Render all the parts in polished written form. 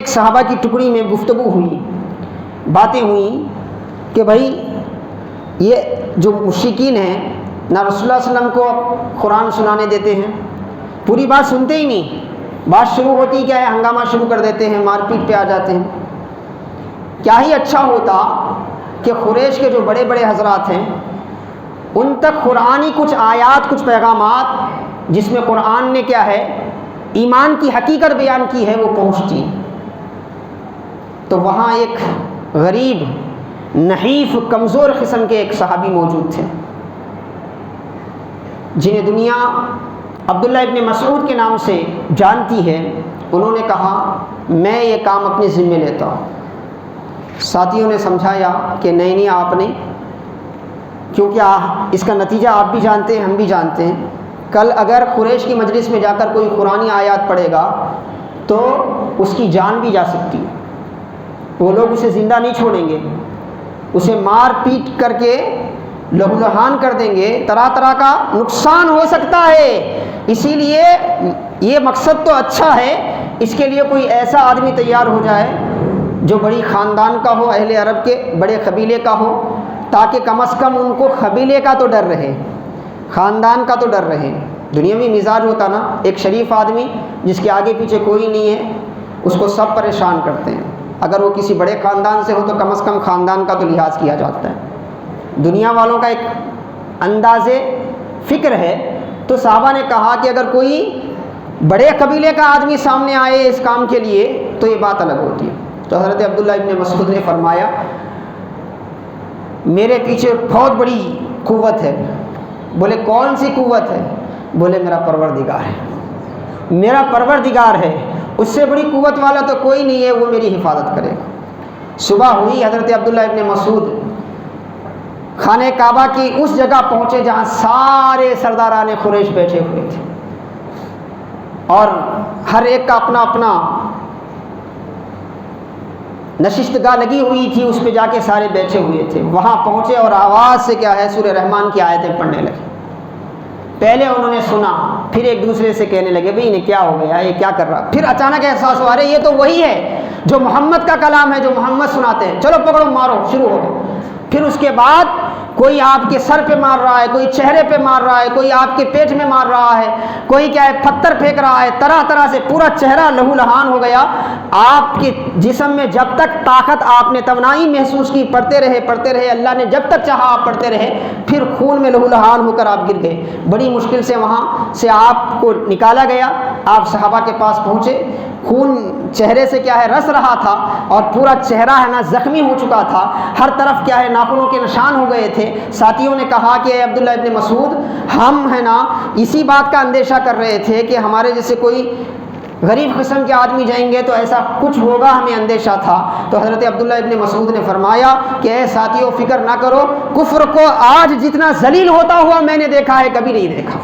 ایک صحابہ کی ٹکڑی میں گفتگو ہوئی، باتیں ہوئیں کہ بھائی یہ جو مشرکین ہیں نہ رسول اللہ صلی اللہ علیہ وسلم کو قرآن سنانے دیتے ہیں، پوری بات سنتے ہی نہیں، بات شروع ہوتی کیا ہے، ہنگامہ شروع کر دیتے ہیں، مار پیٹ پہ آ جاتے ہیں۔ کیا ہی اچھا ہوتا کہ قریش کے جو بڑے بڑے حضرات ہیں ان تک قرآنی کچھ آیات، کچھ پیغامات جس میں قرآن نے کیا ہے ایمان کی حقیقت بیان کی ہے وہ پہنچتی۔ تو وہاں ایک غریب، نحیف، کمزور قسم کے ایک صحابی موجود تھے جنہیں دنیا عبداللہ ابن مسعود کے نام سے جانتی ہے۔ انہوں نے کہا میں یہ کام اپنے ذمہ لیتا ہوں۔ ساتھیوں نے سمجھایا کہ نہیں آپ نہیں، کیونکہ اس کا نتیجہ آپ بھی جانتے ہیں، ہم بھی جانتے ہیں، کل اگر قریش کی مجلس میں جا کر کوئی قرآنی آیات پڑھے گا تو اس کی جان بھی جا سکتی ہے، وہ لوگ اسے زندہ نہیں چھوڑیں گے، اسے مار پیٹ کر کے لہو لہان کر دیں گے، طرح طرح کا نقصان ہو سکتا ہے۔ اسی لیے یہ مقصد تو اچھا ہے، اس کے لیے کوئی ایسا آدمی تیار ہو جائے جو بڑی خاندان کا ہو، اہل عرب کے بڑے قبیلے کا ہو، تاکہ کم از کم ان کو قبیلے کا تو ڈر رہے، خاندان کا تو ڈر رہے۔ دنیاوی مزاج ہوتا نا، ایک شریف آدمی جس کے آگے پیچھے کوئی نہیں ہے اس کو سب پریشان کرتے ہیں، اگر وہ کسی بڑے خاندان سے ہو تو کم از کم خاندان کا تو لحاظ کیا جاتا ہے۔ دنیا والوں کا ایک انداز فکر ہے۔ تو صحابہ نے کہا کہ اگر کوئی بڑے قبیلے کا آدمی سامنے آئے اس کام کے لیے تو یہ بات الگ ہوتی ہے۔ تو حضرت عبداللہ ابن مسعود نے فرمایا میرے پیچھے بہت بڑی قوت ہے۔ بولے کون سی قوت ہے؟ بولے میرا پروردگار ہے، میرا پروردگار ہے، اس سے بڑی قوت والا تو کوئی نہیں ہے، وہ میری حفاظت کرے گا۔ صبح ہوئی، حضرت عبداللہ ابن مسعود خانہ کعبہ کی اس جگہ پہنچے جہاں سارے سرداران قریش بیٹھے ہوئے تھے اور ہر ایک کا اپنا اپنا نشستگاہ لگی ہوئی تھی، اس پہ جا کے سارے بیٹھے ہوئے تھے۔ وہاں پہنچے اور آواز سے کیا ہے سورہ رحمان کی آیتیں پڑھنے لگے۔ پہلے انہوں نے سنا، پھر ایک دوسرے سے کہنے لگے بھئی انہیں کیا ہو گیا، یہ کیا کر رہا۔ پھر اچانک احساس ہوا رہے یہ تو وہی ہے جو محمد کا کلام ہے، جو محمد سناتے ہیں، چلو پکڑو مارو، شروع ہو گئے۔ پھر اس کے بعد کوئی آپ کے سر پہ مار رہا ہے، کوئی چہرے پہ مار رہا ہے، کوئی آپ کے پیٹ میں مار رہا ہے، کوئی کیا ہے پتھر پھینک رہا ہے، طرح طرح سے پورا چہرہ لہو لہان ہو گیا۔ آپ کے جسم میں جب تک طاقت، آپ نے توانائی محسوس کی، پڑھتے رہے، اللہ نے جب تک چاہا آپ پڑھتے رہے، پھر خون میں لہو لہان ہو کر آپ گر گئے۔ بڑی مشکل سے وہاں سے آپ کو نکالا گیا، آپ صحابہ کے پاس پہنچے، خون چہرے سے کیا ہے رس رہا تھا اور پورا چہرہ ہے نا زخمی ہو چکا تھا، ہر طرف کیا ہے ناخنوں کے نشان ہو گئے تھے۔ ساتھیوں نے کہا کہ اے عبداللہ ابن مسعود، ہم ہے نا اسی بات کا اندیشہ کر رہے تھے کہ ہمارے جیسے کوئی غریب قسم کے آدمی جائیں گے تو ایسا کچھ ہوگا، ہمیں اندیشہ تھا۔ تو حضرت عبداللہ ابن مسعود نے فرمایا کہ اے ساتھیوں فکر نہ کرو، کفر کو آج جتنا ذلیل ہوتا ہوا میں نے دیکھا ہے کبھی نہیں دیکھا،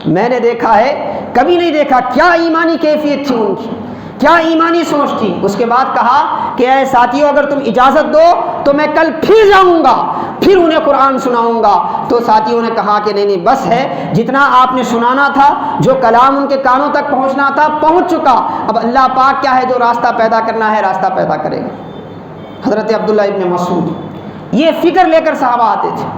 میں نے دیکھا ہے کبھی نہیں دیکھا۔ کیا ایمانی کیفیت تھی ان کی، کیا ایمانی سوچ تھی۔ اس کے بعد کہا کہ اے ساتھیوں اگر تم اجازت دو تو میں کل پھر جاؤں گا، پھر انہیں قرآن سناؤں گا۔ تو ساتھیوں نے کہا کہ نہیں بس ہے، جتنا آپ نے سنانا تھا، جو کلام ان کے کانوں تک پہنچنا تھا پہنچ چکا، اب اللہ پاک کیا ہے جو راستہ پیدا کرنا ہے راستہ پیدا کرے گا۔ حضرت عبداللہ ابن مسعود یہ فکر لے کر صحابہ آتے تھے۔